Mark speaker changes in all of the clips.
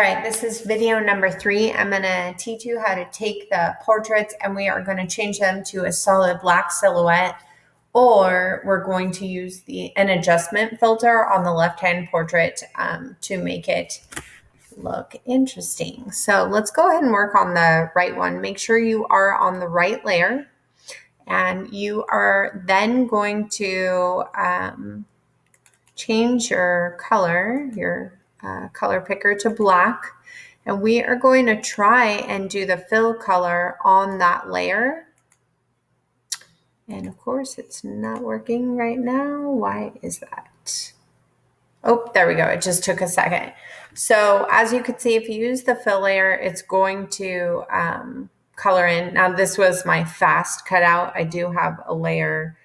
Speaker 1: right, this is video number 3. I'm going to teach you how to take the portraits and we are going to change them to a solid black silhouette, or we're going to use an adjustment filter on the left-hand portrait to make it look interesting. So let's go ahead and work on the right one. Make sure you are on the right layer, and you are then going to change your color, color picker to black, and we are going to try and do the fill color on that layer. And of course it's not working right now. Why is that? Oh, there we go. It just took a second. So as you can see, if you use the fill layer, it's going to color in. Now this was my fast cutout. I do have a layer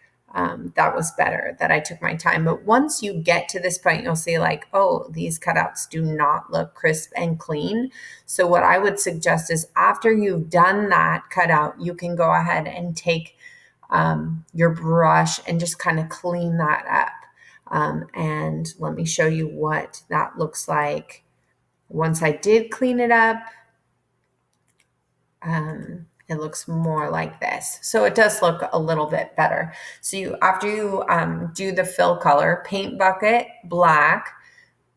Speaker 1: that was better, that I took my time. But once you get to this point, you'll see like, oh, these cutouts do not look crisp and clean. So what I would suggest is after you've done that cutout, you can go ahead and take your brush and just kind of clean that up. And let me show you what that looks like once I did clean it up. It looks more like this. So it does look a little bit better. So after you do the fill color, paint bucket, black,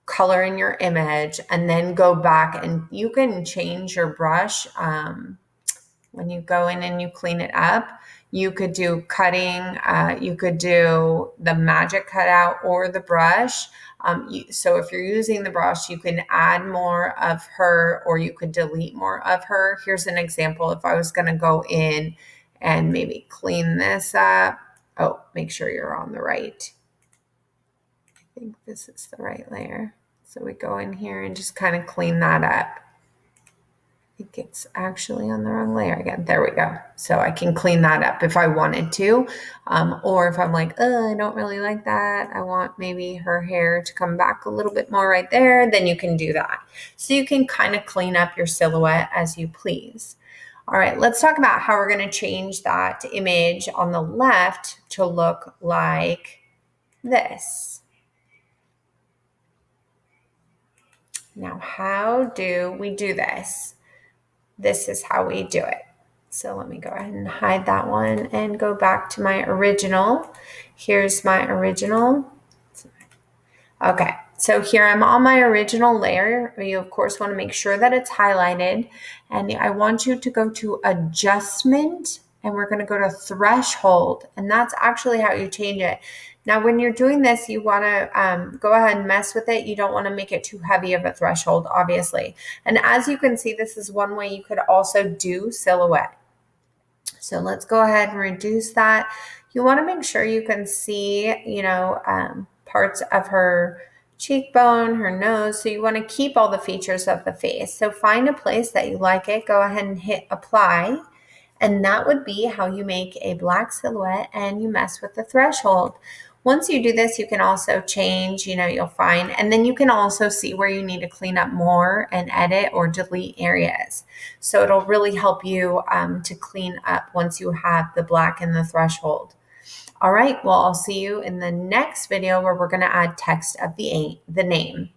Speaker 1: color in your image, and then go back and you can change your brush. When you go in and you clean it up, you could do cutting, you could do the magic cutout or the brush. So if you're using the brush, you can add more of her or you could delete more of her. Here's an example. If I was going to go in and maybe clean this up. Oh, make sure you're on the right. I think this is the right layer. So we go in here and just kind of clean that up. I think it's actually on the wrong layer again. There we go. So I can clean that up if I wanted to. Or if I'm like, oh, I don't really like that. I want maybe her hair to come back a little bit more right there. Then you can do that. So you can kind of clean up your silhouette as you please. All right, let's talk about how we're going to change that image on the left to look like this. Now, how do we do this? This is how we do it. So let me go ahead and hide that one and go back to my original. Here's my original. Okay, so here I'm on my original layer. You of course want to make sure that it's highlighted, and I want you to go to adjustment, and we're going to go to threshold, and that's actually how you change it. Now, when you're doing this, you want to go ahead and mess with it. You don't want to make it too heavy of a threshold, obviously. And as you can see, this is one way you could also do silhouette. So let's go ahead and reduce that. You want to make sure you can see, parts of her cheekbone, her nose. So you want to keep all the features of the face. So find a place that you like it. Go ahead and hit apply. And that would be how you make a black silhouette and you mess with the threshold. Once you do this, you can also change, you'll find, and then you can also see where you need to clean up more and edit or delete areas. So it'll really help you to clean up once you have the black and the threshold. All right, well, I'll see you in the next video where we're going to add text of the name.